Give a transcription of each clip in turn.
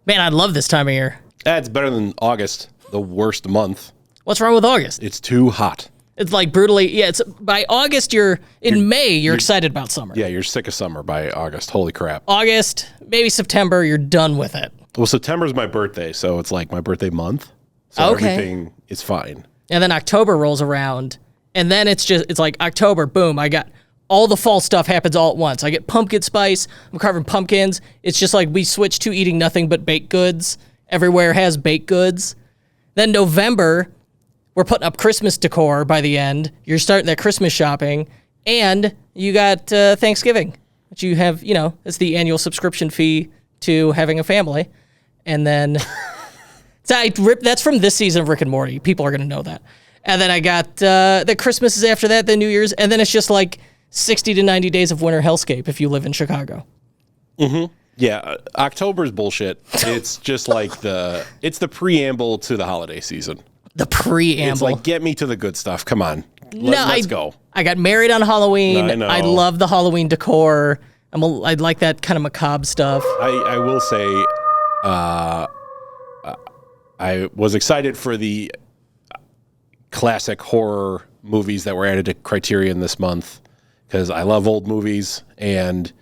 Man, I love this time of year. It's better than August, the worst month. What's wrong with August? It's too hot. It's like brutally, it's by August, May, you're excited about summer. Yeah, you're sick of summer by August. Holy crap. August, maybe September, you're done with it. Well, September's my birthday, so it's like my birthday month. So everything is fine. And then October rolls around, and then it's like October, boom, I got all the fall stuff happens all at once. I get pumpkin spice, I'm carving pumpkins. It's just like we switched to eating nothing but baked goods. Everywhere has baked goods. Then November, we're putting up Christmas decor by the end. You're starting that Christmas shopping, and you got Thanksgiving, which you have, it's the annual subscription fee to having a family. And then that's from this season of Rick and Morty. People are going to know that. And then I got the Christmas is after that, the New Year's, and then it's just like 60 to 90 days of winter hellscape if you live in Chicago. Mm-hmm. Yeah, October's bullshit. It's just like it's the preamble to the holiday season. The preamble. It's like, get me to the good stuff. Come on. Let's go. I got married on Halloween. I know. I love the Halloween decor. I like that kind of macabre stuff. I will say, I was excited for the classic horror movies that were added to Criterion this month because I love old movies, and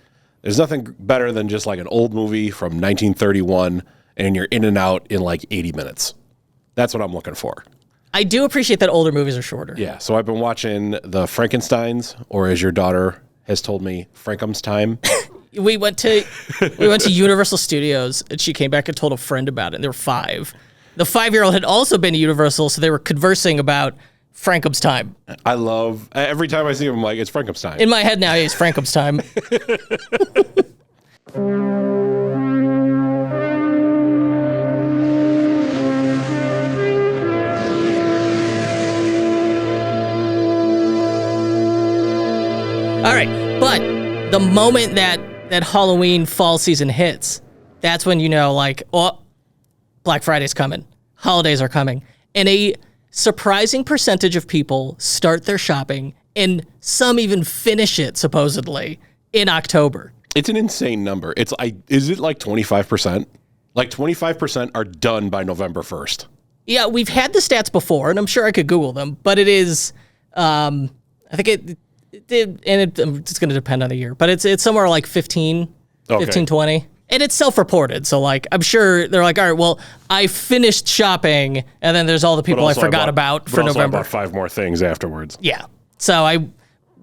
there's nothing better than just like an old movie from 1931 and you're in and out in like 80 minutes. That's what I'm looking for. I do appreciate that older movies are shorter. Yeah, so I've been watching the Frankensteins, or as your daughter has told me, Frankum's Time. We went to Universal Studios, and she came back and told a friend about it, and they were 5. The 5-year-old had also been to Universal, so they were conversing about Frankum's Time. I love, every time I see him, I'm like, it's Frankum's Time. In my head now, it's Frankum's Time. All right, but the moment that Halloween fall season hits, that's when Black Friday's coming, holidays are coming, and a surprising percentage of people start their shopping, and some even finish it, supposedly, in October. It's an insane number. Is it like 25%? Like 25% are done by November 1st. Yeah, we've had the stats before, and I'm sure I could Google them, but it is, I think it's going to depend on the year, but it's somewhere like 15, 20. And it's self-reported, so like I'm sure they're like, all right, well, I finished shopping, and then there's all the people I forgot about for November. I bought 5 more things afterwards. Yeah.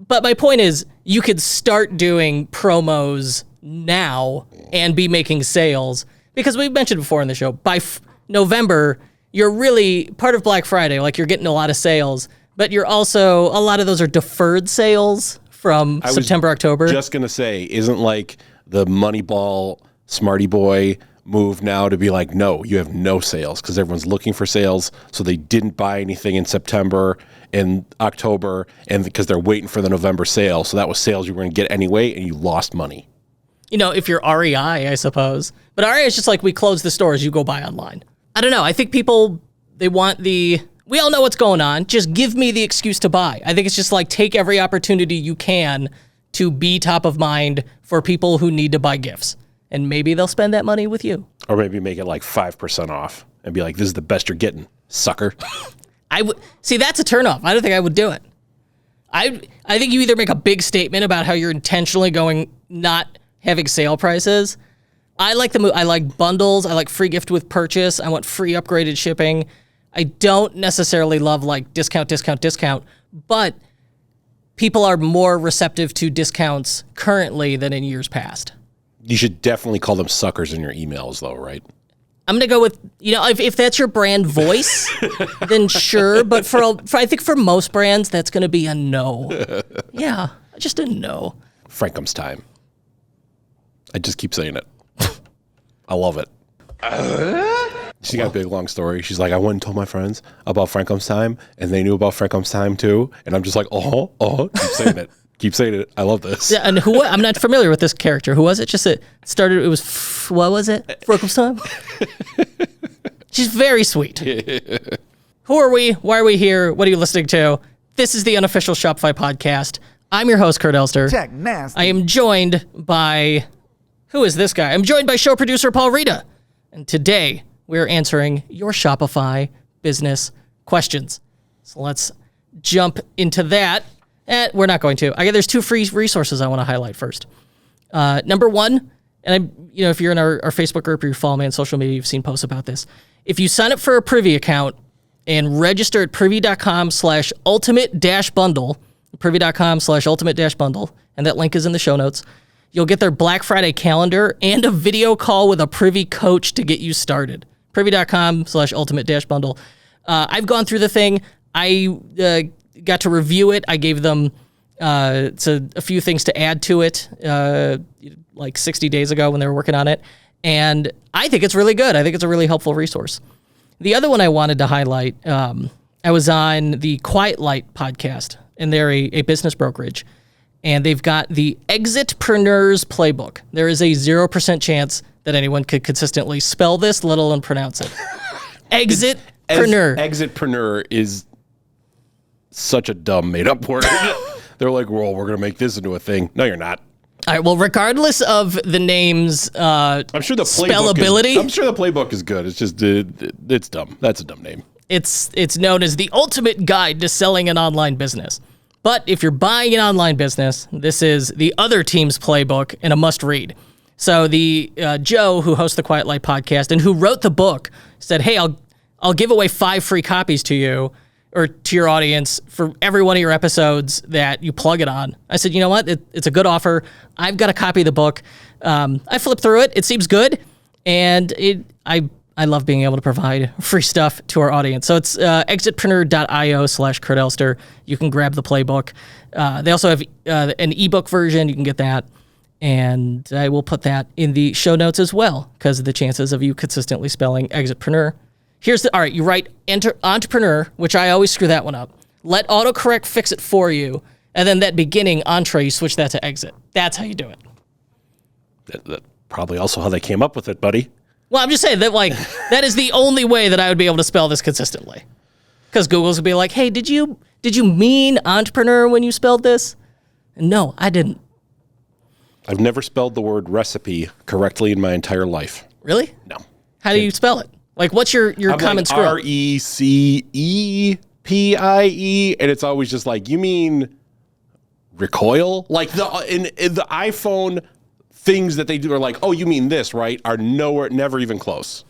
But my point is, you could start doing promos now and be making sales, because we've mentioned before in the show, by November, you're really part of Black Friday, like you're getting a lot of sales, but you're also, a lot of those are deferred sales from September, October. Just going to say, isn't like the Moneyball Smarty Boy move now to be like, no, you have no sales because everyone's looking for sales. So they didn't buy anything in September and October, and because they're waiting for the November sale. So that was sales you were going to get anyway, and you lost money. If you're REI, I suppose. But REI is just like, we close the stores, you go buy online. I don't know. I think people, we all know what's going on. Just give me the excuse to buy. I think it's just like, take every opportunity you can to be top of mind for people who need to buy gifts. And maybe they'll spend that money with you. Or maybe make it like 5% off and be like, this is the best you're getting, sucker. See, that's a turnoff. I don't think I would do it. I think you either make a big statement about how you're intentionally not having sale prices. I like I like bundles. I like free gift with purchase. I want free upgraded shipping. I don't necessarily love like discount, but people are more receptive to discounts currently than in years past. You should definitely call them suckers in your emails, though, right? I'm going to go with, if that's your brand voice, then sure. But I think for most brands, that's going to be a no. Yeah, just a no. Frankum's Time. I just keep saying it. I love it. She got a big, long story. She's like, I went and told my friends about Frankum's Time, and they knew about Frankum's Time, too. And I'm just like, keep saying it. Keep saying it. I love this. Yeah, and I'm not familiar with this character. Who was it? What was it? Frankum's Time? She's very sweet. Who are we? Why are we here? What are you listening to? This is the Unofficial Shopify podcast. I'm your host, Kurt Elster. Check nasty. I am joined by... Who is this guy? I'm joined by show producer Paul Rita. And today, we're answering your Shopify business questions. So let's jump into that. We're not going to. There's 2 free resources I want to highlight first. Number one, and if you're in our Facebook group or you follow me on social media, you've seen posts about this. If you sign up for a Privy account and register at privy.com/ultimate-bundle, privy.com/ultimate-bundle, and that link is in the show notes, you'll get their Black Friday calendar and a video call with a Privy coach to get you started. Privy.com/ultimate-bundle. I've gone through the thing. I got to review it. I gave them a few things to add to it like 60 days ago when they were working on it. And I think it's really good. I think it's a really helpful resource. The other one I wanted to highlight, I was on the Quiet Light podcast, and they're a business brokerage. And they've got the Exitpreneurs Playbook. There is a 0% chance that anyone could consistently spell this, let alone pronounce it. Exitpreneur. Exitpreneur is such a dumb made-up word. They're like, well, we're going to make this into a thing. No, you're not. All right, well, regardless of the name's I'm sure the spellability. I'm sure the playbook is good. It's just, it's dumb. That's a dumb name. It's known as the ultimate guide to selling an online business. But if you're buying an online business, this is the other team's playbook and a must-read. So the Joe, who hosts the Quiet Light podcast and who wrote the book, said, hey, I'll give away 5 free copies to you or to your audience for every one of your episodes that you plug it on. I said, you know what? It's a good offer. I've got a copy of the book. I flipped through it. It seems good. And I love being able to provide free stuff to our audience. So it's exitpreneur.io/Kurt Elster. You can grab the playbook. They also have an ebook version. You can get that. And I will put that in the show notes as well because of the chances of you consistently spelling exitpreneur. All right, you write entrepreneur, which I always screw that one up. Let autocorrect fix it for you. And then that beginning entree, you switch that to exit. That's how you do it. That's probably also how they came up with it, buddy. Well, I'm just saying that that is the only way that I would be able to spell this consistently. Because Google's would be like, hey, did you mean entrepreneur when you spelled this? And no, I didn't. I've never spelled the word recipe correctly in my entire life. Really? No. How do you spell it? Like, what's your common screw? RECEPIE, and it's always just like, you mean recoil? Like in the iPhone things that they do are like, oh, you mean this, right? Are never even close.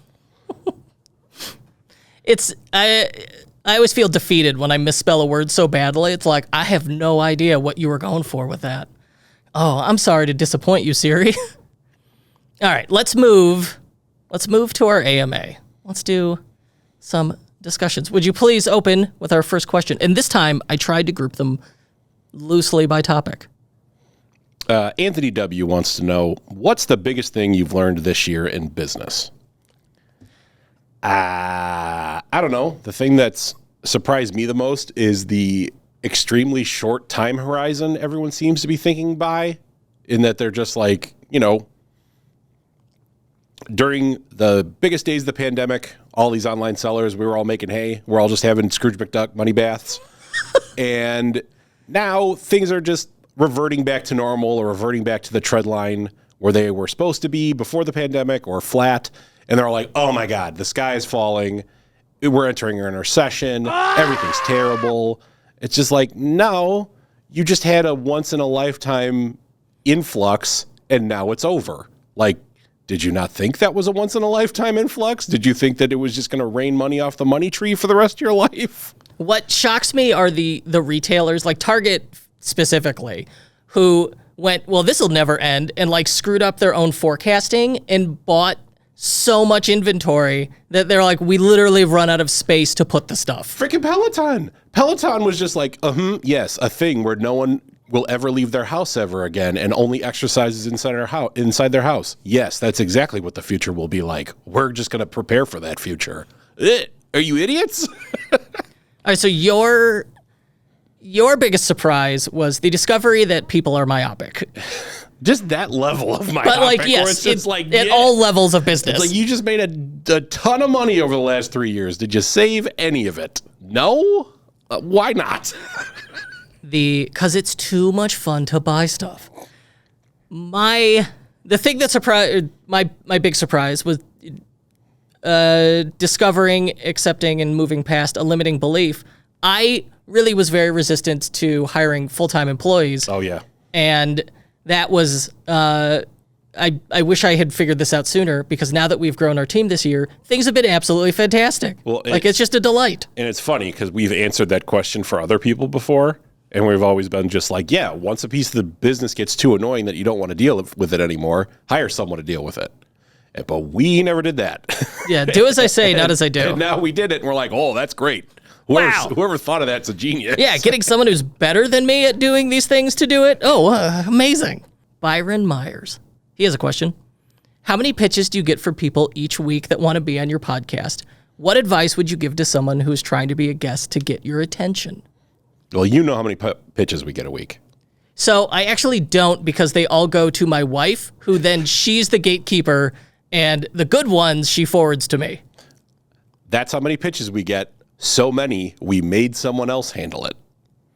I always feel defeated when I misspell a word so badly. It's like, I have no idea what you were going for with that. Oh, I'm sorry to disappoint you, Siri. All right, let's move to our AMA. Let's do some discussions. Would you please open with our first question? And this time, I tried to group them loosely by topic. Anthony W. wants to know, what's the biggest thing you've learned this year in business? I don't know. The thing that's surprised me the most is the extremely short time horizon everyone seems to be thinking by, in that they're just like, during the biggest days of the pandemic, all these online sellers, we were all making hay. We're all just having Scrooge McDuck money baths. And now things are just reverting back to normal or reverting back to the trend line where they were supposed to be before the pandemic or flat. And they're all like, oh my God, the sky is falling. We're entering a recession. Everything's terrible. It's just like, no, you just had a once in a lifetime influx and now it's over. Like, did you not think that was a once in a lifetime influx? Did you think that it was just going to rain money off the money tree for the rest of your life? What shocks me are the retailers, like Target specifically, who went, well, this will never end, and like screwed up their own forecasting and bought so much inventory that they're like, we literally run out of space to put the stuff. Freaking Peloton. Peloton was just like, yes, a thing where no one will ever leave their house ever again and only exercises inside their house. Yes, that's exactly what the future will be like. We're just going to prepare for that future. Are you idiots? All right, so your biggest surprise was the discovery that people are myopic. Just that level of myopic. But like, yes, it's like at all levels of business. It's like, you just made a ton of money over the last 3 years. Did you save any of it? No? Why not? Because it's too much fun to buy stuff. The thing that surprised my big surprise was discovering, accepting, and moving past a limiting belief, I really was very resistant to hiring full-time employees. Oh, yeah. And that was, I wish I had figured this out sooner, because now that we've grown our team this year, things have been absolutely fantastic. Well, it's just a delight. And it's funny because we've answered that question for other people before, and we've always been just like, yeah, once a piece of the business gets too annoying that you don't want to deal with it anymore, hire someone to deal with it. But we never did that. Yeah, do as I say, not as I do. And now we did it, and we're like, oh, that's great. Whoever thought of that's a genius. Yeah, getting someone who's better than me at doing these things to do it. Oh, amazing. Byron Myers. He has a question. How many pitches do you get for people each week that want to be on your podcast? What advice would you give to someone who's trying to be a guest to get your attention? Well, you know how many pitches we get a week. So I actually don't, because they all go to my wife, who then she's the gatekeeper, and the good ones she forwards to me. That's how many pitches we get. So many, we made someone else handle it.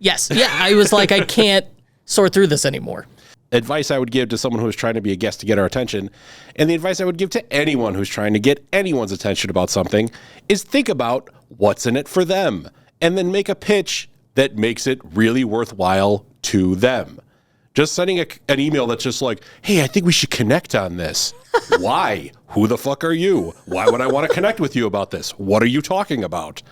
Yes. Yeah, I was like, I can't sort through this anymore. Advice I would give to someone who's trying to be a guest to get our attention, and the advice I would give to anyone who's trying to get anyone's attention about something, is think about what's in it for them, and then make a pitch that makes it really worthwhile to them. Just sending an email that's just like, hey, I think we should connect on this. Why? Who the fuck are you? Why would I want to connect with you about this? What are you talking about?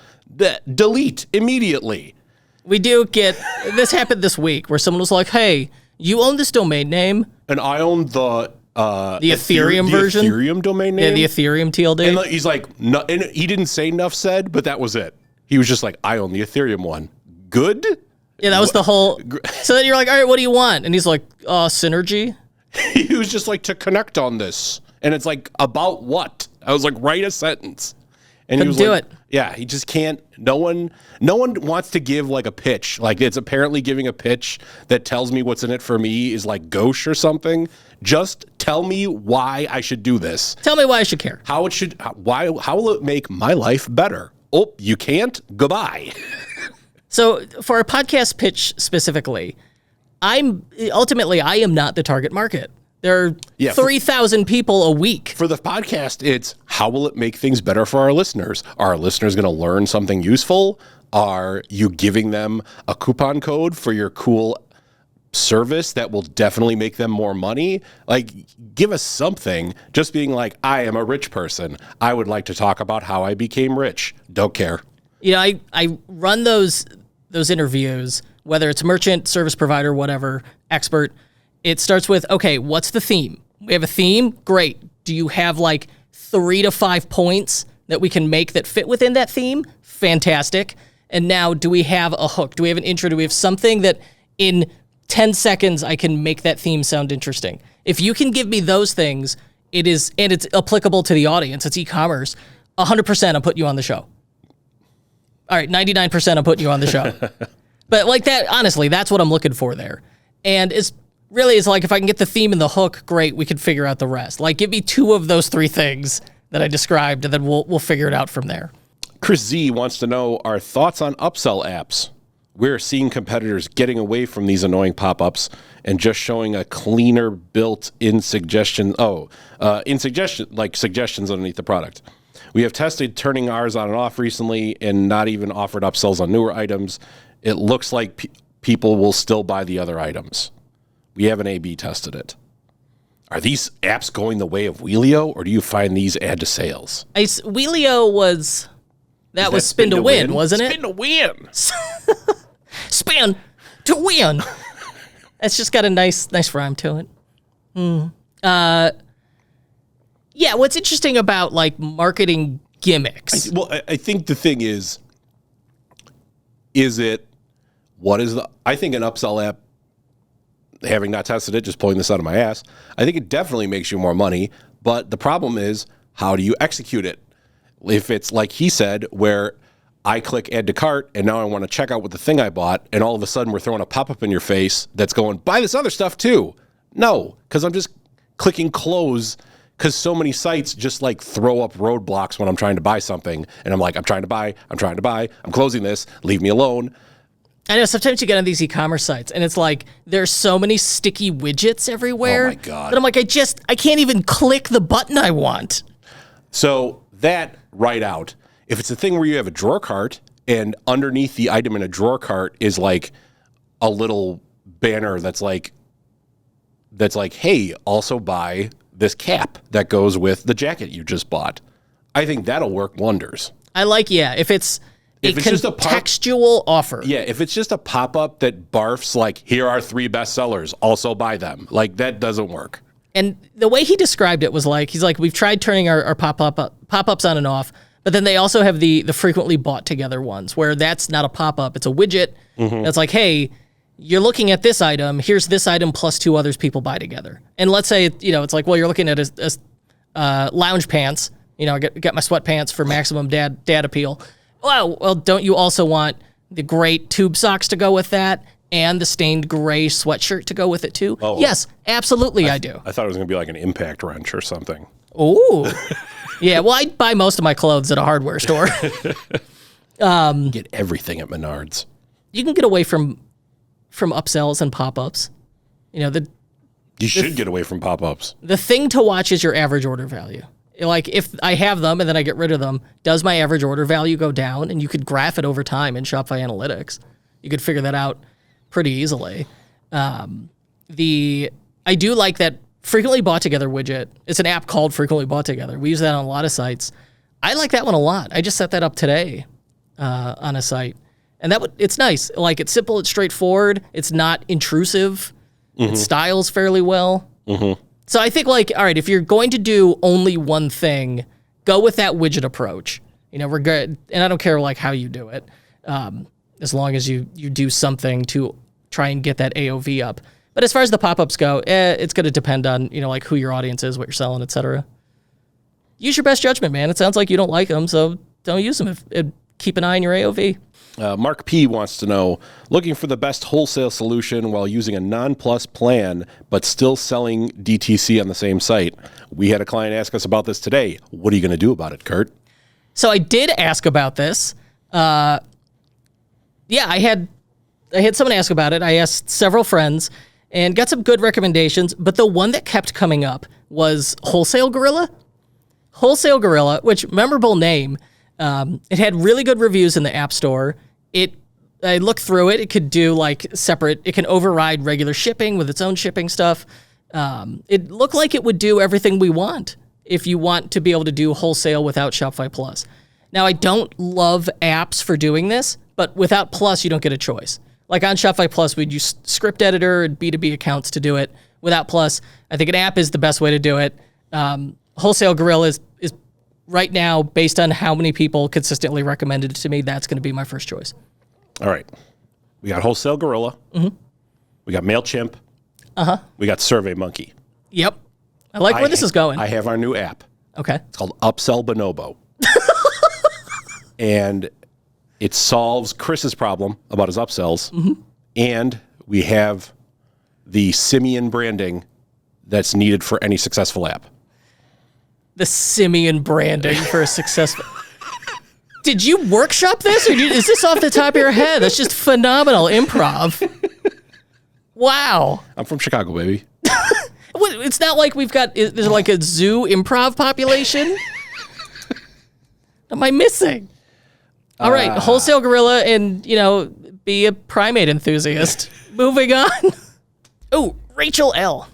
Delete immediately. We do get, this happened this week, where someone was like, hey, you own this domain name? And I own the Ethereum version? The Ethereum domain name? Yeah, the Ethereum TLD. And he's like, no, and he didn't say enough said, but that was it. He was just like, I own the Ethereum one. Good? Yeah, that was the whole, so then you're like, all right, what do you want? And he's like, synergy? He was just like, to connect on this. And it's like, about what? I was like, write a sentence. And he was do like, it. Yeah, he just can't. No one wants to give like a pitch. Like, it's apparently giving a pitch that tells me what's in it for me is like gauche or something. Just tell me why I should do this. Tell me why I should care. How will it make my life better? Oh, you can't? Goodbye. So for a podcast pitch specifically, I am not the target market. There are 3,000 people a week. For the podcast, it's how will it make things better for our listeners? Are our listeners going to learn something useful? Are you giving them a coupon code for your cool service that will definitely make them more money? Like, give us something. Just being like, I am a rich person. I would like to talk about how I became rich. Don't care. You know, I run those interviews, whether it's merchant, service provider, whatever, expert. It starts with, okay, what's the theme? We have a theme? Great. Do you have like 3 to 5 points that we can make that fit within that theme? Fantastic. And now, do we have a hook? Do we have an intro? Do we have something that in 10 seconds I can make that theme sound interesting? If you can give me those things, and it's applicable to the audience, it's e-commerce, 100% I'm putting you on the show. All right, 99% I'm putting you on the show. But like that, honestly, that's what I'm looking for there. And it's like, if I can get the theme and the hook, great, we can figure out the rest. Like, give me 2 of those 3 things that I described, and then we'll figure it out from there. Chris Z wants to know our thoughts on upsell apps. We're seeing competitors getting away from these annoying pop-ups and just showing a cleaner built-in suggestions underneath the product. We have tested turning ours on and off recently and not even offered upsells on newer items. It looks like people will still buy the other items. We haven't A/B tested it. Are these apps going the way of Wheelio, or do you find these add to sales? Wheelio was spin to win, wasn't it? Spin to win. Spin to win. It's just got a nice rhyme to it. Yeah, what's interesting about like marketing gimmicks? I think the thing is it, I think an upsell app, having not tested it, just pulling this out of my ass, I think it definitely makes you more money, but the problem is, how do you execute it? If it's like he said, where I click add to cart, and now I want to check out with the thing I bought, and all of a sudden we're throwing a pop-up in your face that's going, buy this other stuff too. No, because I'm just clicking close, because so many sites just like throw up roadblocks when I'm trying to buy something, and I'm like, I'm trying to buy, I'm closing this, leave me alone. I know, sometimes you get on these e-commerce sites, and it's like, there's so many sticky widgets everywhere. Oh my God. That I'm like, I can't even click the button I want. So that, right out. If it's a thing where you have a drawer cart and underneath the item in a drawer cart is like a little banner that's like, hey, also buy this cap that goes with the jacket you just bought. I think that'll work wonders. if it's just a contextual offer. Yeah, if it's just a pop-up that barfs like, here are 3 bestsellers, also buy them. Like, that doesn't work. And the way he described it was like, he's like, we've tried turning our pop-ups on and off, but then they also have the frequently bought together ones where that's not a pop-up, it's a widget. That's like, hey, you're looking at this item, here's this item plus 2 others people buy together. And let's say, it's like, well, you're looking at a lounge pants, I get my sweatpants for maximum dad appeal. Well, don't you also want the great tube socks to go with that and the stained gray sweatshirt to go with it too? Oh, yes, absolutely I do. I thought it was going to be like an impact wrench or something. Ooh. Yeah, well, I buy most of my clothes at a hardware store. Get everything at Menards. You can get away from upsells and pop-ups. You should get away from pop-ups. The thing to watch is your average order value. Like, if I have them and then I get rid of them, does my average order value go down? And you could graph it over time in Shopify Analytics. You could figure that out pretty easily. I do like that frequently bought together widget. It's an app called Frequently Bought Together. We use that on a lot of sites. I like that one a lot. I just set that up today on a site. And it's nice. Like, it's simple, it's straightforward, it's not intrusive, it styles fairly well. So I think, like, all right, if you're going to do only one thing, go with that widget approach. We're good. And I don't care, like, how you do it, as long as you do something to try and get that AOV up. But as far as the pop-ups go, it's going to depend on, like, who your audience is, what you're selling, etc. Use your best judgment, man. It sounds like you don't like them, so don't use them. Keep an eye on your AOV. Mark P. wants to know, looking for the best wholesale solution while using a non-plus plan, but still selling DTC on the same site. We had a client ask us about this today. What are you going to do about it, Kurt? So I did ask about this. I had someone ask about it. I asked several friends and got some good recommendations, but the one that kept coming up was Wholesale Gorilla. Wholesale Gorilla, which, memorable name. It had really good reviews in the App Store. I looked through it. It could do like separate. It can override regular shipping with its own shipping stuff. It looked like it would do everything we want if you want to be able to do wholesale without Shopify Plus. Now, I don't love apps for doing this, but without Plus, you don't get a choice. Like on Shopify Plus, we'd use script editor and B2B accounts to do it. Without Plus, I think an app is the best way to do it. Wholesale Gorilla is right now, based on how many people consistently recommended it to me, that's going to be my first choice. All right. We got Wholesale Gorilla. We got MailChimp. We got SurveyMonkey. Yep. I like where this is going. I have our new app. Okay. It's called Upsell Bonobo. And it solves Chris's problem about his upsells. And we have the simian branding that's needed for any successful app. The simian branding for a successful... Did you workshop this, or is this off the top of your head? That's just phenomenal improv. Wow. I'm from Chicago, baby. It's not like there's like a zoo improv population? Am I missing? All right, Wholesale Gorilla and, be a primate enthusiast. Moving on. Oh, Rachel L.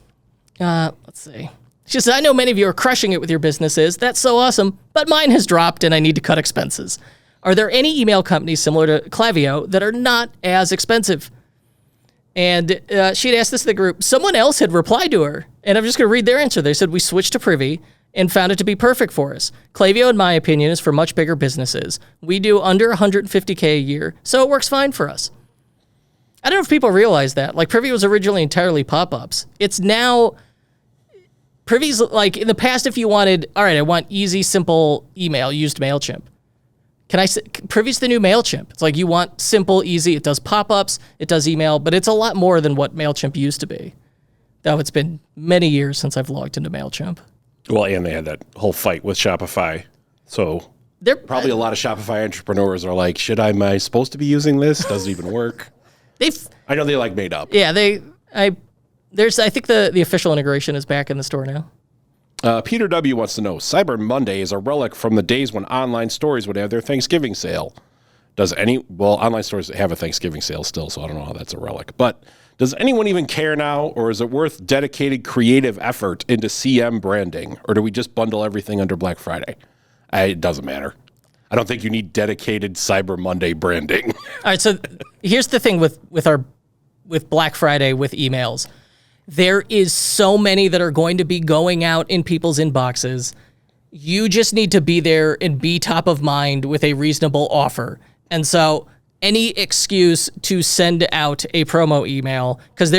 Let's see. She says, I know many of you are crushing it with your businesses. That's so awesome, but mine has dropped and I need to cut expenses. Are there any email companies similar to Klaviyo that are not as expensive? And she'd asked this to the group. Someone else had replied to her, and I'm just going to read their answer. They said, we switched to Privy and found it to be perfect for us. Klaviyo, in my opinion, is for much bigger businesses. We do under $150K a year, so it works fine for us. I don't know if people realize that. Like, Privy was originally entirely pop-ups. It's now... Privy's like, in the past, if you wanted, all right, I want easy, simple email, used MailChimp. Privy's the new MailChimp. It's like, you want simple, easy. It does pop-ups, it does email, but it's a lot more than what MailChimp used to be. Though it's been many years since I've logged into MailChimp. Well, and they had that whole fight with Shopify. So probably a lot of Shopify entrepreneurs are like, am I supposed to be using this? Does it even work? I know they like made up. Yeah, I think the official integration is back in the store now. Peter W. wants to know, Cyber Monday is a relic from the days when online stores would have their Thanksgiving sale. Online stores have a Thanksgiving sale still, so I don't know how that's a relic. But does anyone even care now, or is it worth dedicated creative effort into CM branding, or do we just bundle everything under Black Friday? It doesn't matter. I don't think you need dedicated Cyber Monday branding. All right, so here's the thing with Black Friday with emails. There is so many that are going to be going out in people's inboxes. You just need to be there and be top of mind with a reasonable offer. And so any excuse to send out a promo email, because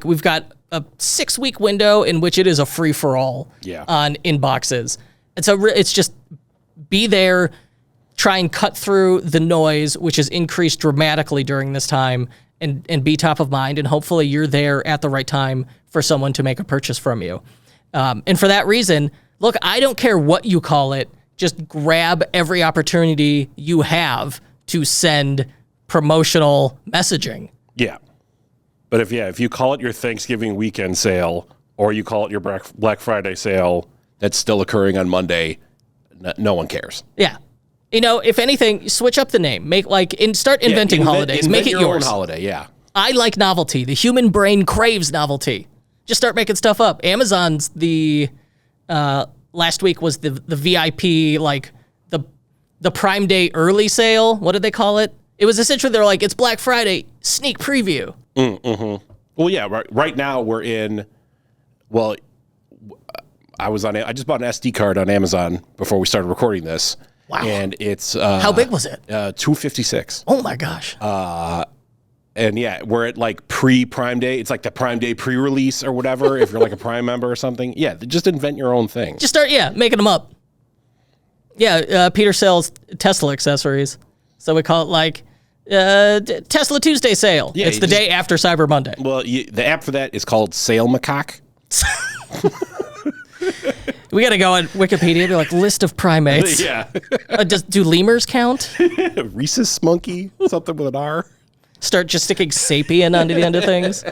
we've got a 6-week window in which it is a free-for-all on inboxes. And so it's just be there, try and cut through the noise, which has increased dramatically during this time, and be top of mind, and hopefully you're there at the right time for someone to make a purchase from you. And for that reason, look, I don't care what you call it, just grab every opportunity you have to send promotional messaging. Yeah. But if you call it your Thanksgiving weekend sale, or you call it your Black Friday sale that's still occurring on Monday, no one cares. Yeah. If anything, switch up the name. Start inventing holidays. Make it your yours. Own holiday, yeah. I like novelty. The human brain craves novelty. Just start making stuff up. Amazon's last week was the VIP, the Prime Day early sale. What did they call it? It was essentially, they're like, it's Black Friday, sneak preview. Mm-hmm. Well, yeah, right now we're in, I just bought an SD card on Amazon before we started recording this. Wow. And it's... how big was it? 256. Oh my gosh. And yeah, we're at pre-Prime Day. It's like the Prime Day pre-release or whatever, if you're like a Prime member or something. Yeah, just invent your own thing. Just start, making them up. Yeah, Peter sells Tesla accessories. So we call it Tesla Tuesday sale. Yeah, it's the day after Cyber Monday. Well, the app for that is called Sale Macaque. We got to go on Wikipedia. They're like, list of primates. Yeah. Do lemurs count? Rhesus monkey, something with an R. Start just sticking sapien onto the end of things.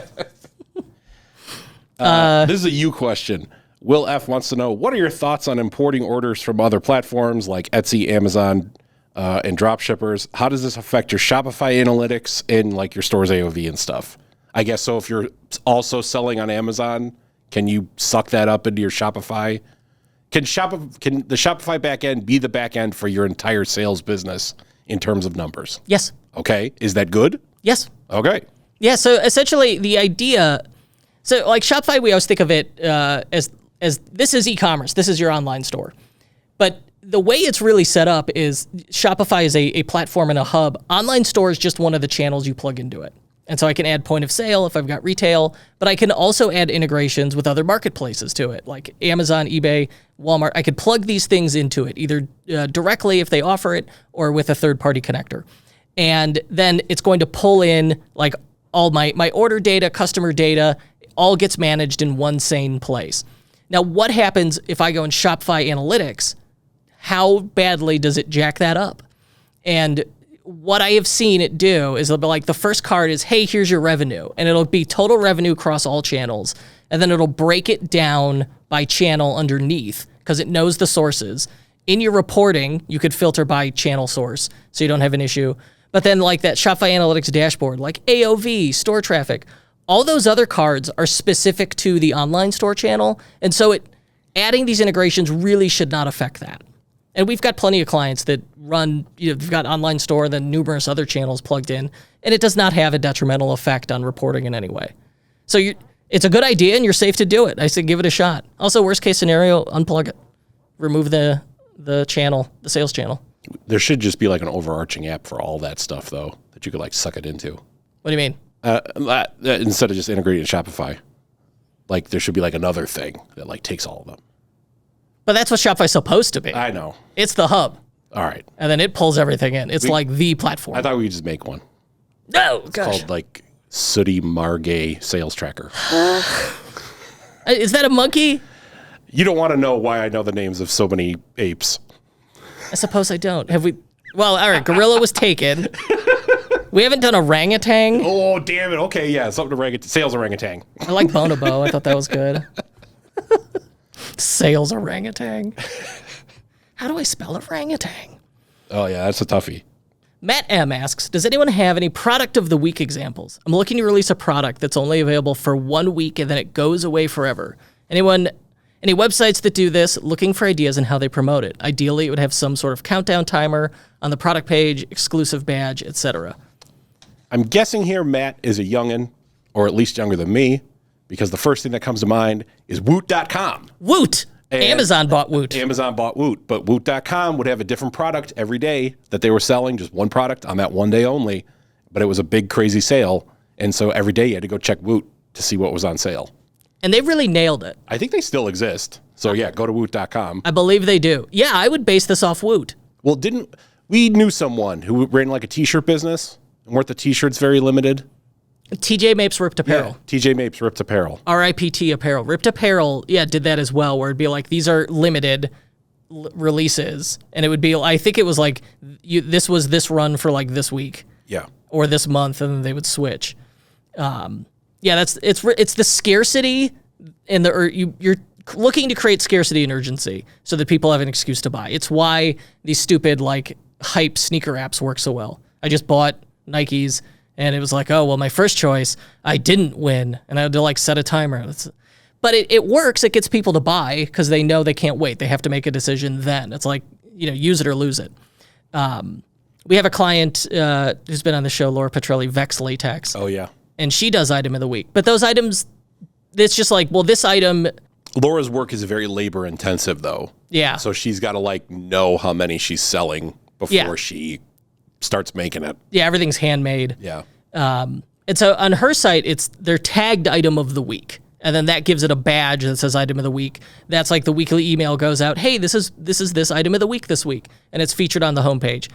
This is a you question. Will F wants to know, what are your thoughts on importing orders from other platforms like Etsy, Amazon, and drop shippers? How does this affect your Shopify analytics and your store's AOV and stuff? I guess so. If you're also selling on Amazon, can you suck that up into your Shopify? Can the Shopify backend be the backend for your entire sales business in terms of numbers? Yes. Okay. Is that good? Yes. Okay. Yeah. So essentially, the idea. So Shopify, we always think of it as this is e-commerce. This is your online store. But the way it's really set up is Shopify is a platform and a hub. Online store is just one of the channels you plug into it. And so I can add point of sale if I've got retail, but I can also add integrations with other marketplaces to it, like Amazon, eBay, Walmart. I could plug these things into it, either directly if they offer it or with a third-party connector. And then it's going to pull in all my order data, customer data, all gets managed in one sane place. Now, what happens if I go in Shopify Analytics? How badly does it jack that up? And what I have seen it do is it'll be like the first card is, hey, here's your revenue. And it'll be total revenue across all channels. And then it'll break it down by channel underneath because it knows the sources. In your reporting, you could filter by channel source so you don't have an issue. But then that Shopify Analytics dashboard, like AOV, store traffic, all those other cards are specific to the online store channel. And so adding these integrations really should not affect that. And we've got plenty of clients that run, they've got online store and then numerous other channels plugged in, and it does not have a detrimental effect on reporting in any way. So it's a good idea and you're safe to do it. I say give it a shot. Also, worst case scenario, unplug it. Remove the channel, the sales channel. There should just be an overarching app for all that stuff, though, that you could suck it into. What do you mean? Instead of just integrating Shopify, there should be another thing that takes all of them. But that's what Shopify's supposed to be. I know. It's the hub. All right. And then it pulls everything in. It's the platform. I thought we could just make one. No, it's called Sooty Margay Sales Tracker. Is that a monkey? You don't want to know why I know the names of so many apes. I suppose I don't. Have we? Well, all right. Gorilla was taken. We haven't done orangutan. Oh, damn it. Okay, yeah. Something sales orangutan. I like bonobo. I thought that was good. Sales orangutan. How do I spell orangutan? Oh, yeah, that's a toughie. Matt M. asks, does anyone have any product of the week examples? I'm looking to release a product that's only available for 1 week and then it goes away forever. Any websites that do this, looking for ideas on how they promote it? Ideally, it would have some sort of countdown timer on the product page, exclusive badge, etc. I'm guessing here Matt is a youngin', or at least younger than me, because the first thing that comes to mind is Woot.com. Woot! And Amazon bought Woot. Amazon bought Woot, but Woot.com would have a different product every day that they were selling, just one product on that one day only, but it was a big, crazy sale, and so every day you had to go check Woot to see what was on sale. And they really nailed it. I think they still exist, so yeah, go to Woot.com. I believe they do. Yeah, I would base this off Woot. Well, we knew someone who ran like a t-shirt business, and weren't the t-shirts very limited? TJ Mapes Ripped Apparel. Yeah, TJ Mapes Ripped Apparel. RIPT Apparel. Ripped Apparel, did that as well, where it'd be like, these are limited releases. And it would be, I think it was like, this was this run for like this week. Yeah. Or this month, and then they would switch. It's the scarcity and you're looking to create scarcity and urgency so that people have an excuse to buy. It's why these stupid like hype sneaker apps work so well. I just bought Nikes, and it was like, oh, well, my first choice, I didn't win, and I had to like set a timer. But it works. It gets people to buy because they know they can't wait. They have to make a decision then. It's like, use it or lose it. We have a client who's been on the show, Laura Petrelli, Vex Latex. Oh, yeah. And she does item of the week. But those items, it's just like, well, this item... Laura's work is very labor intensive, though. Yeah. So she's got to like know how many she's selling before she starts making it. Yeah, everything's handmade. Yeah. And so on her site, they're tagged item of the week. And then that gives it a badge that says item of the week. That's like the weekly email goes out, hey, this is this item of the week this week. And it's featured on the homepage.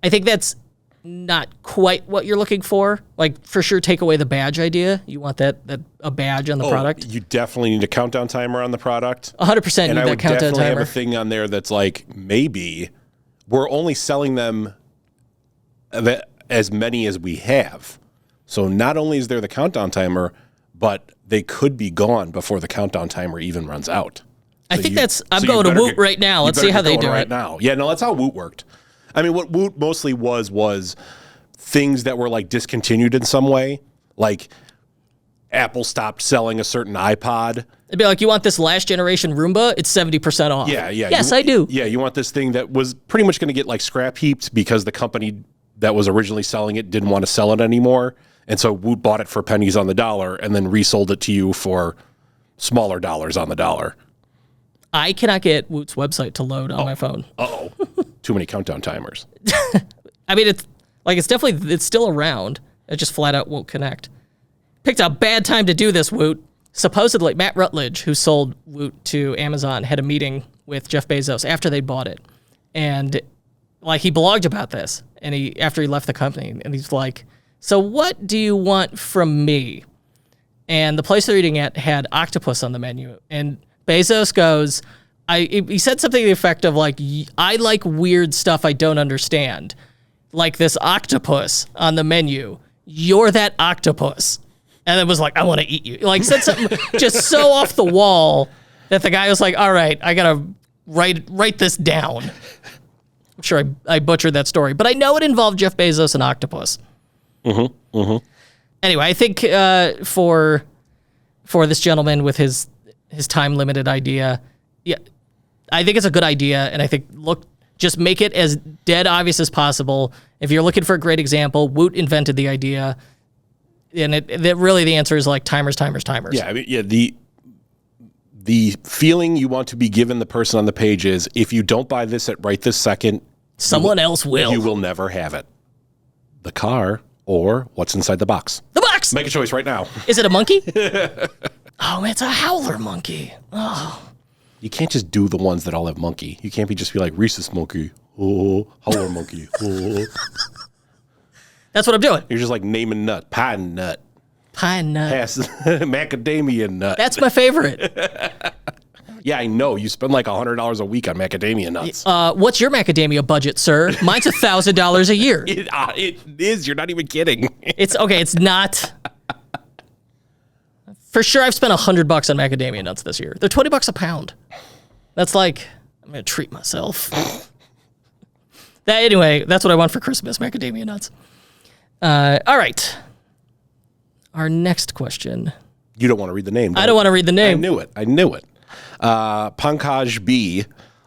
I think that's not quite what you're looking for. Like, for sure, take away the badge idea. You want that a badge on the product. You definitely need a countdown timer on the product. 100% need that countdown timer. And I would definitely have a thing on there that's like, maybe we're only selling them as many as we have. So not only is there the countdown timer, but they could be gone before the countdown timer even runs out. I think I'm going to Woot right now. Let's see how they do right it. Now. Yeah, no, that's how Woot worked. I mean, what Woot mostly was things that were like discontinued in some way. Like Apple stopped selling a certain iPod. It'd be like, you want this last generation Roomba? It's 70% off. Yeah. Yes, I do. Yeah, you want this thing that was pretty much going to get like scrap heaped because the company that was originally selling it didn't want to sell it anymore. And so Woot bought it for pennies on the dollar and then resold it to you for smaller dollars on the dollar. I cannot get Woot's website to load on my phone. Uh-oh. Too many countdown timers. I mean, it's still around. It just flat out won't connect. Picked a bad time to do this, Woot. Supposedly, Matt Rutledge, who sold Woot to Amazon, had a meeting with Jeff Bezos after they bought it. And like, he blogged about this and after he left the company, and he's like, so what do you want from me? And the place they're eating at had octopus on the menu. And Bezos goes, he said something to the effect of like, I like weird stuff I don't understand. Like this octopus on the menu. You're that octopus. And it was like, I want to eat you. Like, said something just so off the wall that the guy was like, all right, I got to write this down. I'm sure I butchered that story. But I know it involved Jeff Bezos and octopus. Mm-hmm. Mm-hmm. Anyway, I think for this gentleman with his time-limited idea, yeah, I think it's a good idea, and I think, just make it as dead obvious as possible. If you're looking for a great example, Woot invented the idea, and really the answer is like timers. Yeah, I mean, the feeling you want to be given the person on the page is, if you don't buy this at right this second, someone else will. You will never have it. The car or what's inside the box. The box! Make a choice right now. Is it a monkey? Oh, it's a howler monkey. Oh. You can't just do the ones that all have monkey. You can't be like Reese's monkey. Oh, howler monkey. Oh. That's what I'm doing. You're just like naming nut. Pine nut. Macadamia nut. That's my favorite. Yeah, I know. You spend like $100 a week on macadamia nuts. What's your macadamia budget, sir? Mine's $1,000 a year. It is. You're not even kidding. It's okay. It's not. For sure, I've spent $100 on macadamia nuts this year. They're $20 a pound. That's like, I'm going to treat myself. Anyway, that's what I want for Christmas, macadamia nuts. All right. Our next question. You don't want to read the name. I don't want to read the name. I knew it. Pankaj B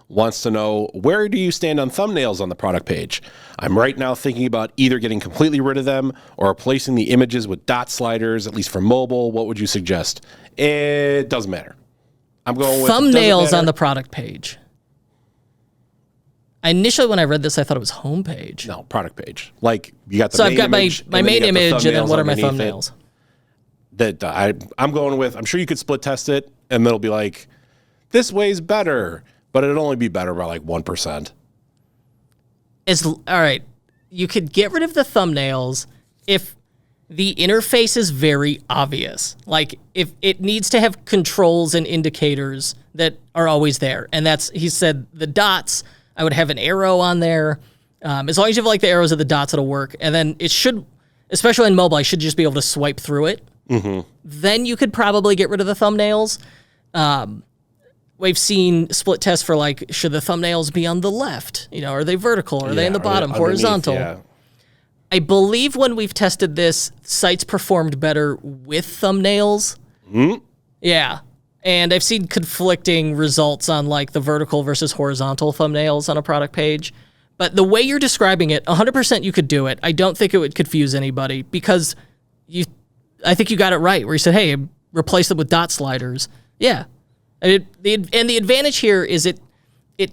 wants to know, where do you stand on thumbnails on the product page? I'm right now thinking about either getting completely rid of them or replacing the images with dot sliders, at least for mobile. What would you suggest? It doesn't matter. I'm going with thumbnails on the product page. Initially, when I read this, I thought it was homepage. No, product page. Like, you got the so main I've got image, my main image, and then what are my thumbnails? I'm going with, I'm sure you could split test it, and it'll be like, this way's better, but it'll only be better by like 1%. All right. You could get rid of the thumbnails if the interface is very obvious. Like, if it needs to have controls and indicators that are always there. And he said the dots, I would have an arrow on there. As long as you have like the arrows of the dots, it'll work. And then it should, especially in mobile, I should just be able to swipe through it. Mm-hmm. Then you could probably get rid of the thumbnails. We've seen split tests for like, should the thumbnails be on the left? Are they vertical? Are they in the bottom, horizontal? Yeah. I believe when we've tested this, sites performed better with thumbnails. Mm-hmm. Yeah. And I've seen conflicting results on like the vertical versus horizontal thumbnails on a product page. But the way you're describing it, 100% you could do it. I don't think it would confuse anybody because I think you got it right where you said, hey, replace them with dot sliders. Yeah. And the advantage here is it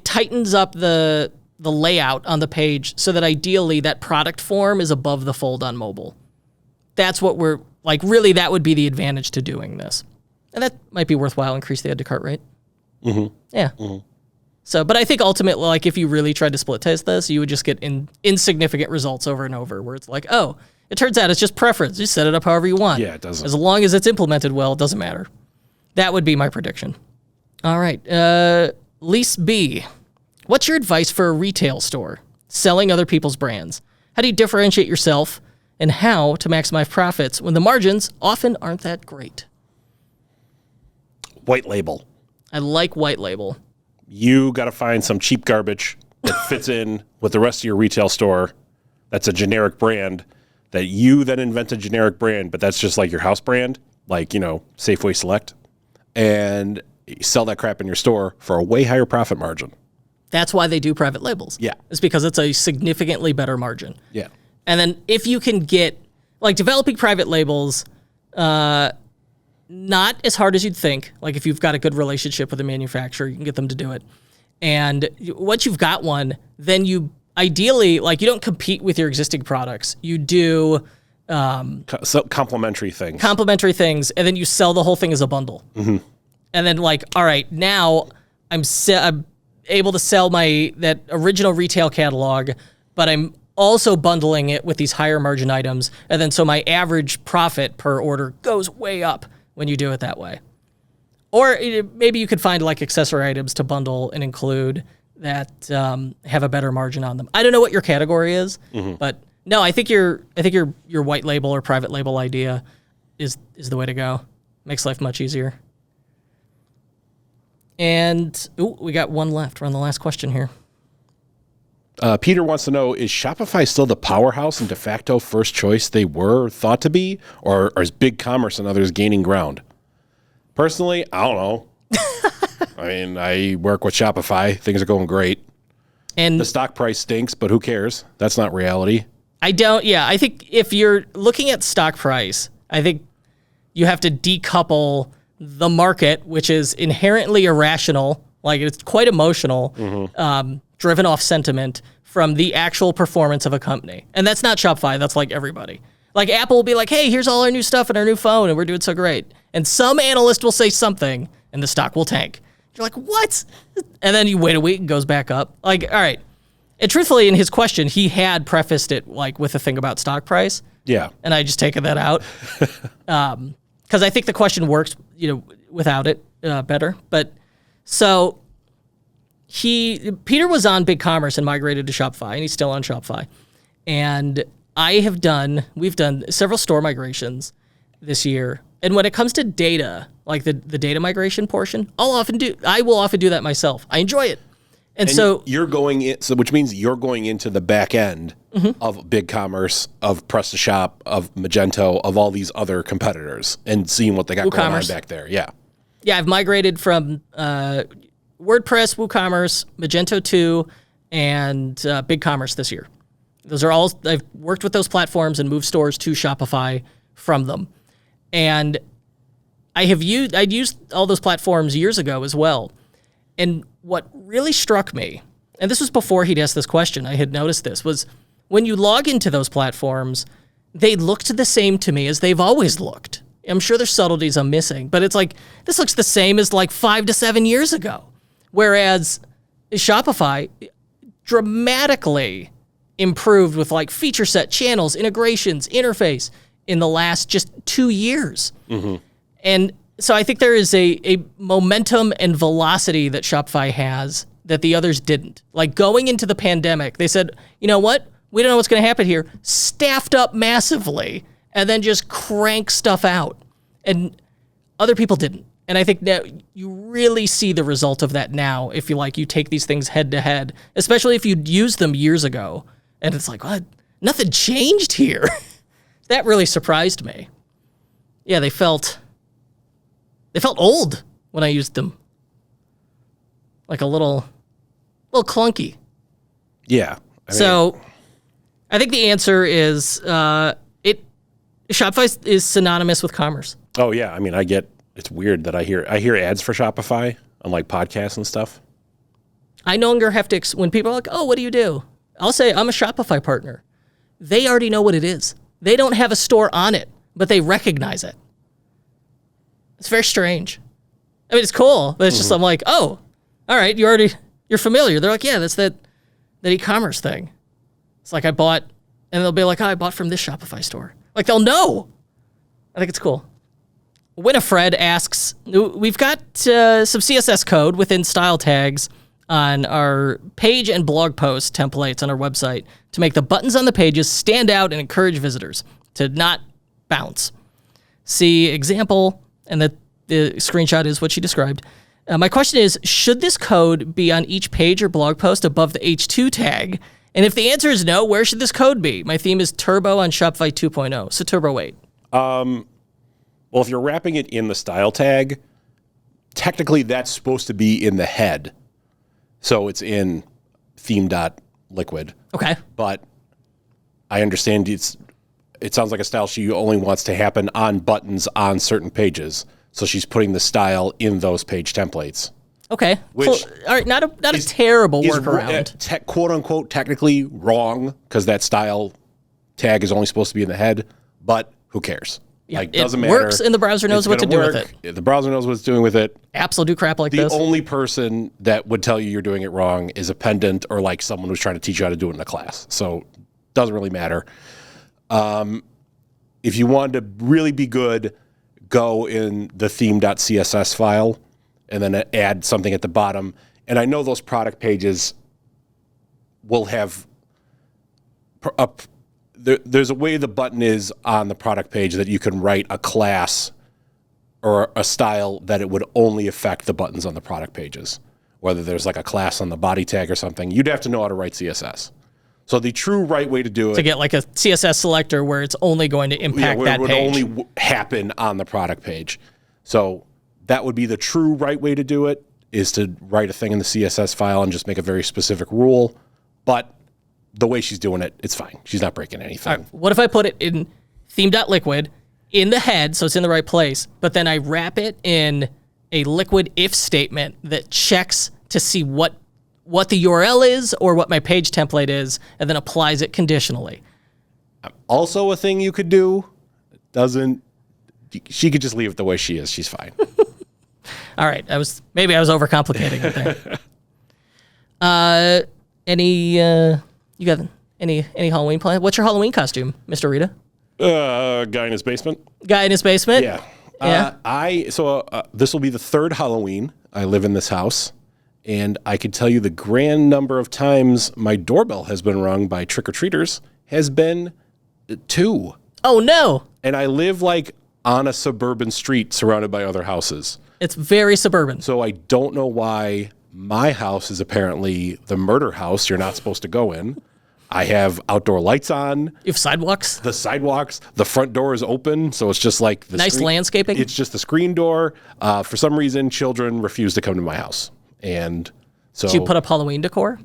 tightens up the layout on the page so that ideally that product form is above the fold on mobile. That's what we're like, really, that would be the advantage to doing this. And that might be worthwhile, increase the add to cart rate. Mm-hmm. Yeah. Mm-hmm. So, but I think ultimately, like if you really tried to split test this, you would just get insignificant results over and over where it's like, oh, it turns out it's just preference. You set it up however you want. Yeah, it doesn't. As long as it's implemented well, it doesn't matter. That would be my prediction. All right. Lise B. What's your advice for a retail store selling other people's brands? How do you differentiate yourself and how to maximize profits when the margins often aren't that great? White label. I like white label. You got to find some cheap garbage that fits in with the rest of your retail store. That's a generic brand that you then invent a generic brand, but that's just like your house brand, like, Safeway Select. And you sell that crap in your store for a way higher profit margin. That's why they do private labels. Yeah. It's because it's a significantly better margin. Yeah. And then if you can get, like developing private labels, not as hard as you'd think. Like if you've got a good relationship with a manufacturer, you can get them to do it. And once you've got one, then you ideally, like you don't compete with your existing products. You do so complementary things. Complementary things, and then you sell the whole thing as a bundle. Mm-hmm. And then like, all right, now I'm able to sell that original retail catalog, but I'm also bundling it with these higher margin items. And then so my average profit per order goes way up when you do it that way. Or maybe you could find like accessory items to bundle and include that have a better margin on them. I don't know what your category is, mm-hmm. but no, I think your white label or private label idea is the way to go. Makes life much easier. And we got one left. We're on the last question here. Peter wants to know, is Shopify still the powerhouse and de facto first choice they were thought to be, or is big commerce and others gaining ground? Personally, I don't know. I mean, I work with Shopify. Things are going great. And the stock price stinks, but who cares? That's not reality. I think if you're looking at stock price, I think you have to decouple the market, which is inherently irrational, like it's quite emotional, mm-hmm. Driven off sentiment, from the actual performance of a company. And that's not Shopify, that's like everybody. Like Apple will be like, hey, here's all our new stuff and our new phone, and we're doing so great. And some analyst will say something, and the stock will tank. You're like, what? And then you wait a week and goes back up. Like, all right. And truthfully, in his question, he had prefaced it like with a thing about stock price. Yeah. And I just taken that out. Because I think the question works, without it better. But so Peter was on BigCommerce and migrated to Shopify, and he's still on Shopify. And we've done several store migrations this year And when it comes to data, like the data migration portion, I will often do that myself. I enjoy it. And so you're going in, which means you're going into the back end of BigCommerce, of PrestaShop, of Magento, of all these other competitors and seeing what they got going on back there. Yeah. Yeah, I've migrated from WordPress, WooCommerce, Magento 2, and BigCommerce this year. Those are all, I've worked with those platforms and moved stores to Shopify from them. And I'd used all those platforms years ago as well. And what really struck me, and this was before he'd asked this question, I had noticed this, was when you log into those platforms, they looked the same to me as they've always looked. I'm sure there's subtleties I'm missing, but it's like, this looks the same as like 5 to 7 years ago. Whereas Shopify dramatically improved with like feature set, channels, integrations, interface in the last just 2 years. Mm-hmm. And so I think there is a momentum and velocity that Shopify has that the others didn't. Like going into the pandemic, they said, you know what? We don't know what's going to happen here. Staffed up massively and then just crank stuff out. And other people didn't. And I think that you really see the result of that now if you take these things head to head, especially if you'd used them years ago. And it's like, what? Nothing changed here. That really surprised me. Yeah, they felt old when I used them. Like a little clunky. Yeah. I think the answer is Shopify is synonymous with commerce. Oh yeah. I mean, it's weird that I hear ads for Shopify on like podcasts and stuff. I no longer have to, when people are like, oh, what do you do? I'll say, I'm a Shopify partner. They already know what it is. They don't have a store on it, but they recognize it. It's very strange. I mean, it's cool, but it's just, I'm like, oh, all right, you're familiar. They're like, yeah, that's that e-commerce thing. It's like I bought, and they'll be like, oh, I bought from this Shopify store. Like, they'll know. I think it's cool. Winifred asks, we've got some CSS code within style tags on our page and blog post templates on our website to make the buttons on the pages stand out and encourage visitors to not bounce. See example, and the screenshot is what she described. My question is, should this code be on each page or blog post above the H2 tag? And if the answer is no, where should this code be? My theme is Turbo on Shopify 2.0, so Turbo 8. Well, if you're wrapping it in the style tag, technically that's supposed to be in the head. So it's in theme.liquid. Okay. But I understand it sounds like a style she only wants to happen on buttons on certain pages. So she's putting the style in those page templates. Okay. All right, not a terrible workaround. Quote unquote technically wrong because that style tag is only supposed to be in the head, but who cares? Yeah, like, doesn't matter. It works, and the browser knows what to do with it. The browser knows what it's doing with it. Apps will do crap like this. The only person that would tell you you're doing it wrong is a pendant or like someone who's trying to teach you how to do it in a class. So doesn't really matter. If you wanted to really be good, go in the theme.css file and then add something at the bottom. And I know those product pages will have there's a way the button is on the product page that you can write a class or a style that it would only affect the buttons on the product pages. Whether there's like a class on the body tag or something, you'd have to know how to write CSS. So the true right way to do it... To get like a CSS selector where it's only going to impact that page. It would only happen on the product page. So that would be the true right way to do it, is to write a thing in the CSS file and just make a very specific rule. But the way she's doing it, it's fine. She's not breaking anything. Right, what if I put it in theme.liquid in the head so it's in the right place, but then I wrap it in a liquid if statement that checks to see what the URL is or what my page template is, and then applies it conditionally? Also a thing you could do. She could just leave it the way she is. She's fine. All right. Maybe I was overcomplicating it there. You got any Halloween plan? What's your Halloween costume, Mr. Rita? Guy in his basement. Guy in his basement? Yeah. Yeah. This will be the third Halloween I live in this house. And I can tell you the grand number of times my doorbell has been rung by trick-or-treaters has been 2. Oh, no. And I live like on a suburban street surrounded by other houses. It's very suburban. So I don't know why my house is apparently the murder house you're not supposed to go in. I have outdoor lights on. You have sidewalks? The sidewalks. The front door is open, so it's just like the nice landscaping? It's just the screen door. For some reason, children refuse to come to my house. And so... Did you put up Halloween decor?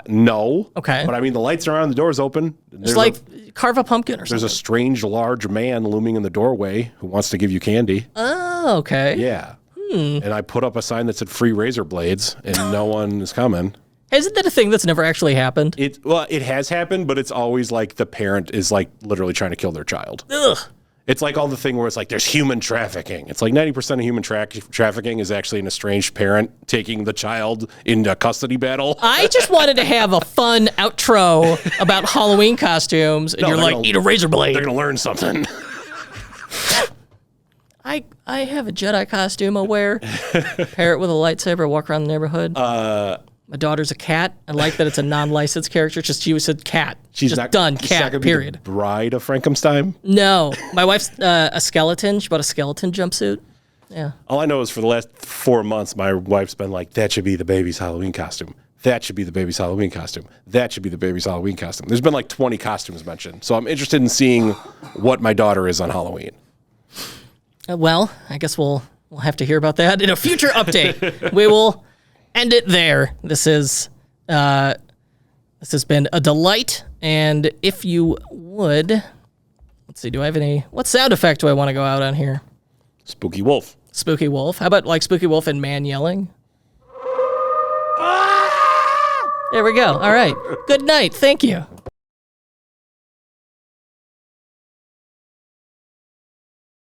No. Okay. But I mean, the lights are on, the door's open. It's like carve a pumpkin or something. There's a strange, large man looming in the doorway who wants to give you candy. Oh, okay. Yeah. And I put up a sign that said free razor blades, and no one is coming. Isn't that a thing that's never actually happened? It has happened, but it's always like the parent is like literally trying to kill their child. Ugh. It's like all the thing where it's like there's human trafficking. It's like 90% of human trafficking is actually an estranged parent taking the child into a custody battle. I just wanted to have a fun outro about Halloween costumes, and you're like, eat a razor blade. They're going to learn something. I have a Jedi costume I'll wear. Pair it with a lightsaber, walk around the neighborhood. My daughter's a cat. I like that it's a non-licensed character. Just she said cat. She's not done. Cat. Not period. Be the bride of Frankenstein. No, my wife's a skeleton. She bought a skeleton jumpsuit. Yeah. All I know is for the last 4 months, my wife's been like, "That should be the baby's Halloween costume. That should be the baby's Halloween costume. That should be the baby's Halloween costume." There's been like 20 costumes mentioned, so I'm interested in seeing what my daughter is on Halloween. Well, I guess we'll have to hear about that in a future update. We will end it there. This has been a delight, and if you would, let's see, do I have any? What sound effect do I want to go out on here? Spooky wolf. Spooky wolf. How about like spooky wolf and man yelling? There we go. All right. Good night. Thank you.